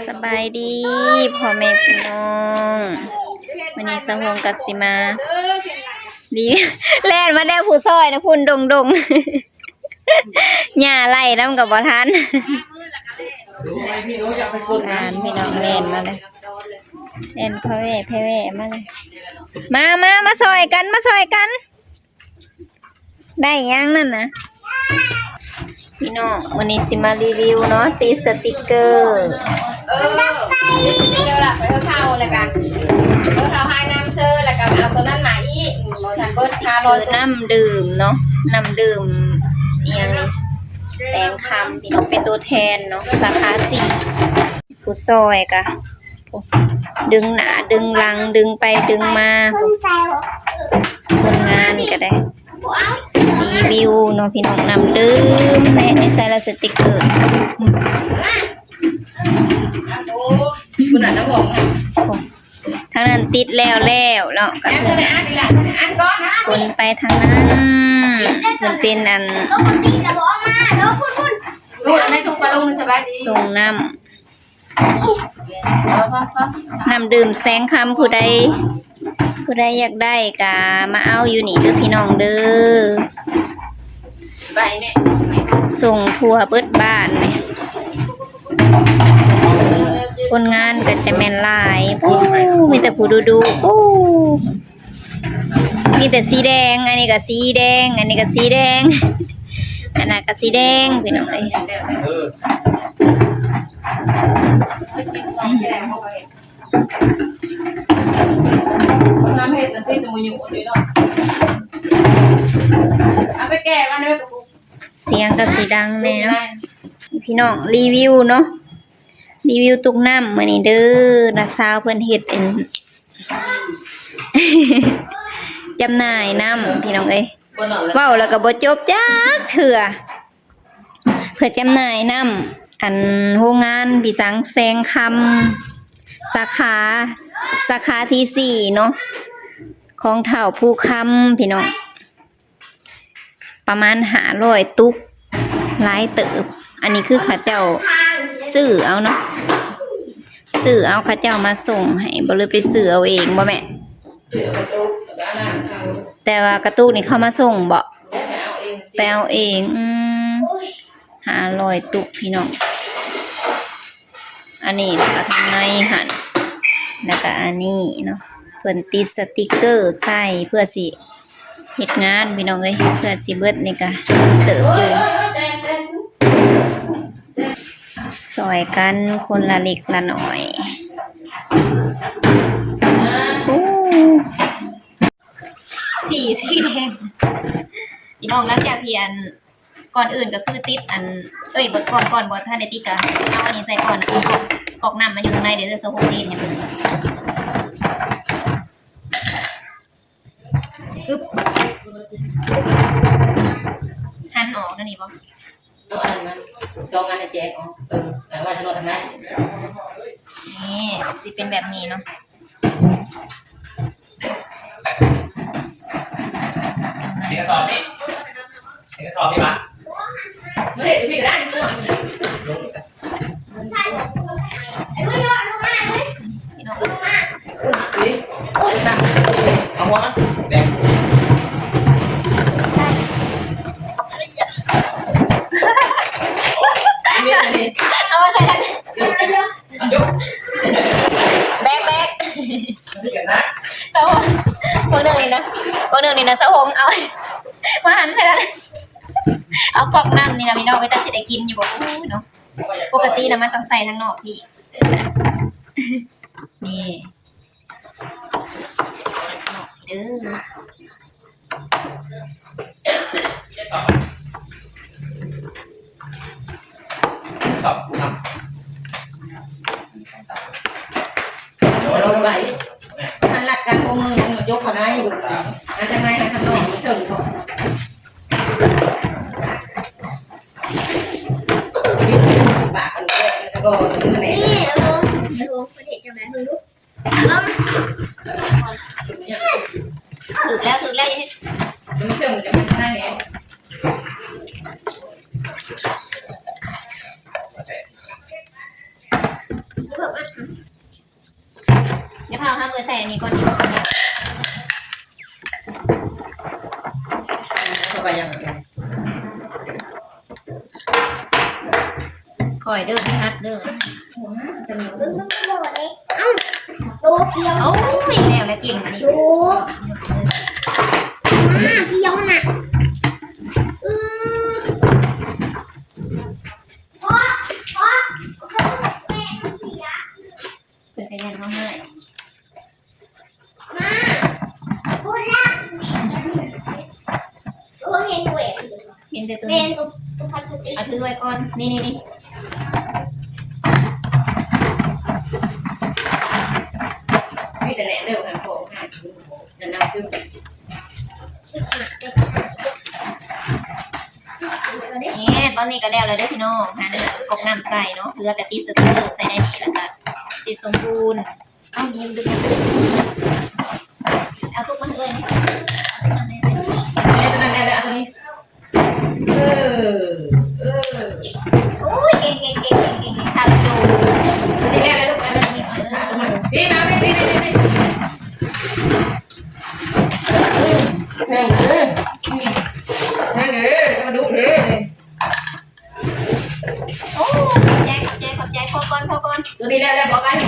สบายดีพ่อแม่พี่น้องวันนี้สะฮงกัสสิมาดีแล่นมาได้ผู้ซอยนะพุ่นดงหญ้าไล่น้ำกับบ่ทันพี่น้องเล่นมาเลยเล่นพ่อแม่มาเลยมาซอยกันได้ยังนั่นนะพี่น้องวันนี้สิมารีวิวเนาะตีสติกเกอร์เดี๋ยวละไปเข้าเลยกันเข้าให้น้ำเชื่อแล้วกันเอาตัวนั้นมาอีกทันเบิร์ดคือน้ำดื่มเนาะน้ำดื่มอย่างนี้แสงคำพี่น้องเป็นตัวแทนเนาะสาขา4ผู้ซอยกะดึงหนาดึงหลังดึงไปดึงมาคนงานก็ได้รีวิวเนาะพี่น้องนำดื่มในใส่ละสติกเกอร์คุณอ่านน้ำบอกทางนั้นติดแล้วเนาะก็คือคนไปทางนั้นมันเป็นอันส่งน้ำดื่มแสงคำผู้ใดอยากได้กะมาเอาอยู่นี่เด้อพี่น้องเด้อส่งทั่วเบิดบ้านเนี่ยคนงานก็จะแม่นหลายมีแต่ผู้ดูมีแต่สีแดงอันนี้ก็สีแดงอันนี้ก็สีแดงอันนั้นก็สีแดงพี่น้องเอ้ยน้ำเห็ดแต่ที่ตัวมันอยู่เลยเนาะเอาไปแก้มาเนี่ยเสียงก็สีดังแน่เนาะพี่น้องรีวิวเนาะรีวิวตุกน้ำมื้อนี้เด้อนะสาวเพิ่นเฮ็ดเป็นจำหน่ายน้ำพี่น้องเอ้ยเว้าแล้วก็บ่จบจักเทื่อเพื่อจำหน่ายน้ำอันโรงงานพี่สังแสงคำสาขาที่4เนาะของเฒ่าภูคำพี่น้องประมาณ500ตุกหลายเติบอันนี้คือเขาเจ้าซื้อเอาเนาะซื้อเอาเขาเจ้ามาส่งให้บ่เลยไปซื้อเอาเองบ่แม่แต่ว่ากระตุกนี่เขามาส่งบ่ไปเอาเอง500ตุกพี่น้องอันนี้แล้วก็ทางในหั่นแล้วก็อันนี้เนาะเพิ่นติดสติกเกอร์ใส่เพื่อสิเฮ็ดงานพี่น้องเอ้ยเพื่อสิเบิดนี่ก็เติบอยู่ซอยกันคนละเล็กละน้อยสีแดงพี่น้องหลังจากที่ก่อนอื่นก็คือติดบทก่อนถ้าได้ติดก็เอาอันนี้ใส่ก่อนกอกน้ำมาอยู่ข้างในเดี๋ยวจะโซโฮซีให้เพิ่นอึ๊บหั่นออกนั่นนี่บ่เอาอันนั้น2อันแจกอ๋อแต่ว่าถนนทางนั้นนี่สิเป็นแบบนี้เนาะเอกสารนี่มาเฮ้ยพี่ก็ได้ตัวใช่ไอ้เพื่อนยอดลงมาเลยพี่น้องโอ้ยตามเอาหัวมันแดงเอาใส่กันยกแบกนี่กันนะเสาหงพวกหนึ่งนี่นะเสาหงเอามาหันใส่กันเอากอกน้ำนี่นะพี่น้องไปตัดสิได้กินอยู่บ่เนาะปกตินะมันต้องใส่ทั้งนอกพี่นี่เด้อสอบทำลงไปหันหลักการโอมือยกมาได้อยู่อาจจะไงนะทำนองเฉิงก่อนปากกันแล้วก็นี่ดูประเทศจังไหนมึงดูถึกแล้วมันเฉิงจะเป็นหน้าเนี้ย ใส่อันนี้ก่อนดีกว่าเนี่ย เข้าไปยังไง คอยเด้อพี่ฮัดเด้อ จะมี มึงโหลดเลยเอ้าโตเกียว เอ้าไม่แล้วนะเก่งอันนี้ โอ้มาเกียวน่ะเออพ่อเขาแบบแม่เสีย เป็นขยันเขาให้ มาพูดละโอ้เห็นเวท เห็นแต่ตัว เป็ นี้ นตัวพลาสติก เอาถือไว้ก่อนนี่นี่นี่ มีแต่แหน่เร็วกันโผล่หาจะนำซื้อ นี่ตอนนี้ก็แล้วเลยเด้อพี่น้องหันกบน้ำใส่เนาะเหลือแต่ตีสติ๊กเกอร์ใส่ในนี้แล้วก็สิสมบูรณ์เอายิ้มดึงเอาตุ๊กมันเลย ตัวนั้นแล้วตัวนี้โอ้ยเก่งทางดู นี่แรกเลยลูกอันนี้นี่นะไม่แม่งเลยมาดูเลย โอ้ขอบใจพอก่อน ตัวนี้แล้วบอกกัน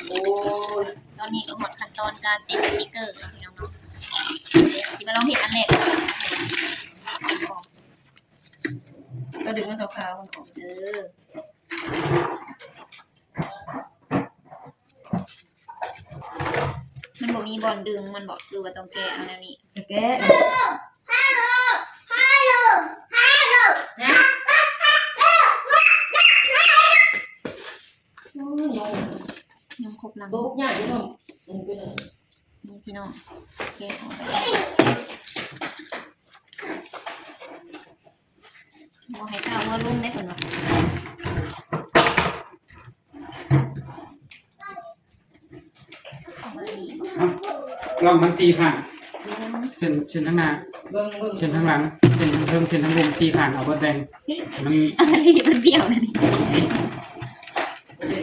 โอ้ยตอนนี้ก็หมดขั้นตอนการติดสติ๊กเกอร์แล้วพี่น้องเนาะที่มาลองเห็นอันแรก ก็ดึงมันขาว มันบ่มีบอลดึงมันบอกดูว่าต้องแก้เอาแนวนี้ ๆแก ฮัลโหลนะ ยังครบหลัง บุกใหญ่ที่น้อง นี่พี่น้องแก้ออกไปบอกให้เจ้าว่าลุ่มได้ผลหรอกเอามาดี ลองมันสี่ข้างเส้นทั้งหน้า เบิ่ง เส้นทั้งหลังเส้นทั้งเทิงเส้นทั้งรุมสี่ข้างเอาเบิดแดงมัน อะไรมันเบี้ยวนะนี่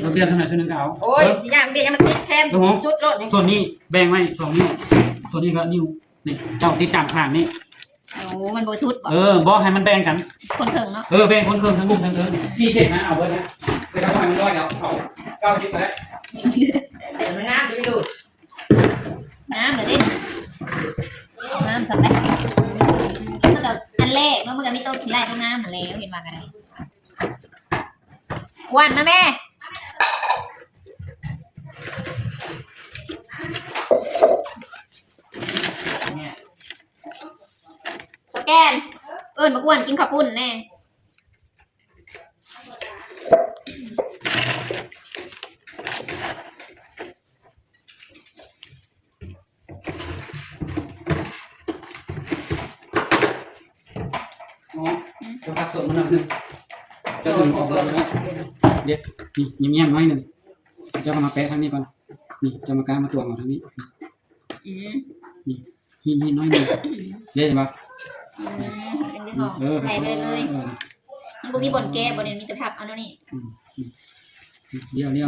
เราเบี้ยวเท่าไหร่ส่วนหนึงก็เอา โอ้ยที่ย่างเดี๋ยวมันติดแคมชุดรถนี่ ส่วนนี้แบ่งไว้2 นิ้วส่วนนี้ก็นิ้วนี่เจ้าติดตามข้างนี่ โอ้มันโบชุดบอก บอกให้มันแบ่งกัน คนเถิงเนาะ แบ่งคนเคิมทั้งรุมทั้งเทิง4 เส้นนะเอาเบิดนะไปทำให้มันร้อยแล้วเอา90ไปแล้ว เดี๋ยวมันงามจะไปดู น้ำเหรอดิน้ำสับไปมันก็อันแรกแล้วมันก็มีต้นขี้ไร่ต้นน้ำหมดแล้วเห็นมากันไหนวันนะแม่ อิ้นบักอ้วนกินข้าวปุ้นแน่น้องจะพักสดมาหน่อยนึงจะดึงออกเลยนะเด็ดนี่เงียบๆน้อยนึงจะมาแปะทางนี้ก่อนนี่จะมากางมาตัวเอาทางนี้นี่น้อยนึงเด็ดป่ะเป็นที่หอมใส่ไปเลยมันบ่มีบ่นแก้บ่เนี่ยมีแต่ผักเอาแล้วนี่เลี้ยวนี่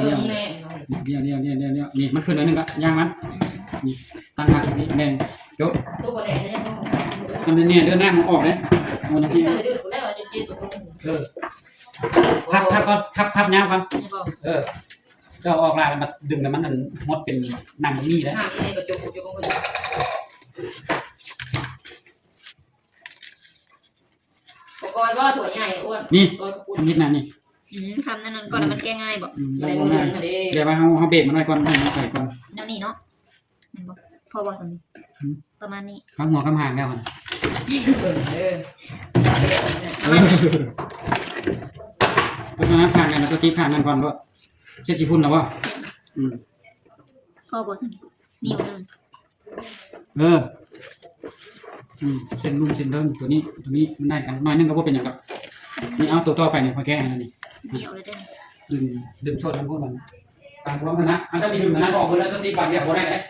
มันขึ้นหน่อยนึงก็ย่างมันนี่ตั้งหักนี่แดงจบ ตัวบ่แดงเนี่ย มันเนี่ยเดินหน้ามันออกเลยมันจะพี่พับก่อนพับยาวก่อนก็ออกลายมันดึงแต่มันมดเป็นนางบะหมี่แล้วก้อยว่าถั่วใหญ่อ้วน นี่ทำนิดนะนี่ ทำนั่นก่อนแล้วมันแก้ง่ายบอก ในมือหนึ่งเด้ เดี๋ยวเขาเบรกมันไว้ก่อนให้มันใส่ก่อน แล้วนี่เนาะมันบอกพอบอกสมนี้ประมาณนี้ ข้างหัวข้างหางแล้วมันเพราะฉะนั้นผ่านกันแล้วก็ตีผ่านนั่นก่อนก็เช็ดกี่ฝุ่นแล้ววะพอบอกสมนี้นิ้วนึงเส้นลุ่มเส้นเดิมตัวนี้มันได้กันน้อยนึงก็ว่าเป็นอย่างกับนี่เอาตัวต่อไปเนี่ยพอแก้แล้วนี่เดี่ยวเลยเด้อดึงโซนทั้งพวกมันตามพร้อมกันนะอันนี้ดึงนะออกเลยแล้วตัวตีบาดเจ็บหัวได้เลย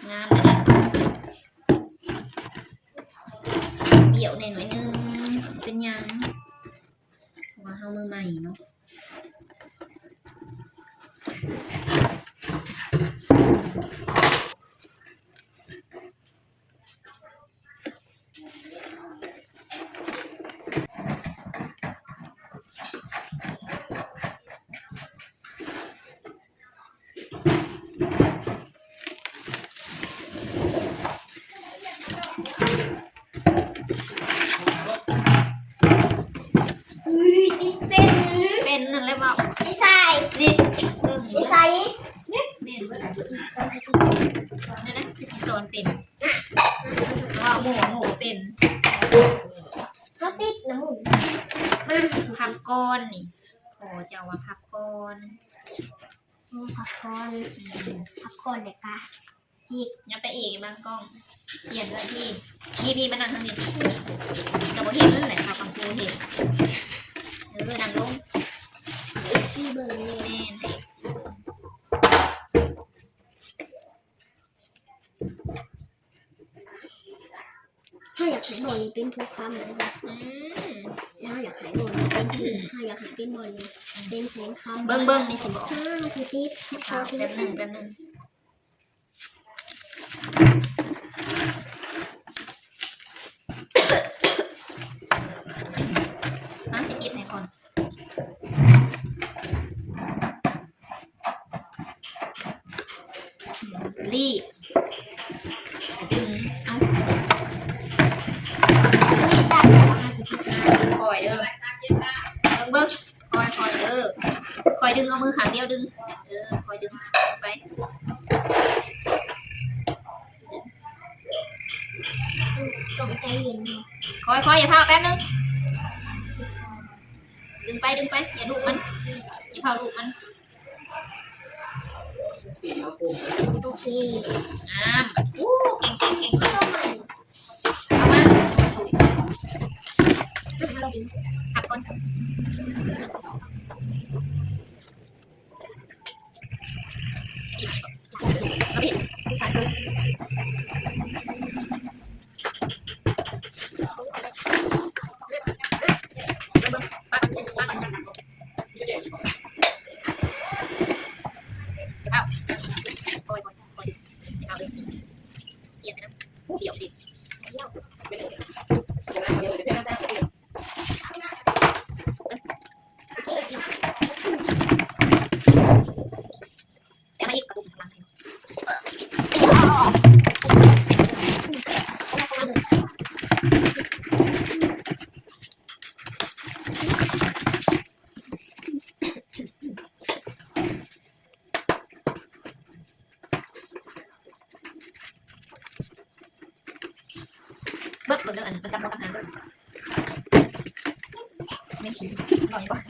งามเลยเดี่ยวในหน่อยนึงเป็นยังว่าเฮามือใหม่เนาะเป็นนั่นเลยบอก ไม่ใส่ นี่ ไม่ใส่ เนี่ยเบิดนี่นะคือสีโซนเป็นว่าหมูเป็น เขาติดนะหมู พักก้อนนี่โอ้เจ้าว่าพักก้อน ผักก้อนผักก้อนเลยค่ะจิก ยับไปอีกบางกล้องเสียนเลยพี่มานั่งทางนี้กับโบเห็นนั่นแหละค่ะกังฟูเห็นนั่งลง ที่เบอร์นี่ แม่นให้ ถ้าอยากขายบอลเป็นทุกคำเลยนะถ้าอยากขายบอลเป็นถ้าอยากขายเป็นบอลเป็นแสนคำ เบิ้งนี่สิบอก ถ้าจะติดพอที่ แป๊บนึงมาสิบไหนก่อนรีบเอา ตัดมาจะติด คอยเด้อเบิ้งคอยเด้อคอยดึงเอามือขางเดียวดึงคอยดึงไป ต้องใจเย็น คอยอย่าพาแป๊บนึงดึงไปอย่าลูกมันอย่าพาลูกมัน โอเค เก่ง เข้ามา เอามา เราดึง ขับก่อนเอาผิดขัดเลย เดี่ยวดิ เดี๋ยวจะจ้างจ้าง แต่มาอีกกระตุ้นพลัง เบิกเรื่องอันมันจำต้องทำงานด้วยไม่ชินหน่อยก่อน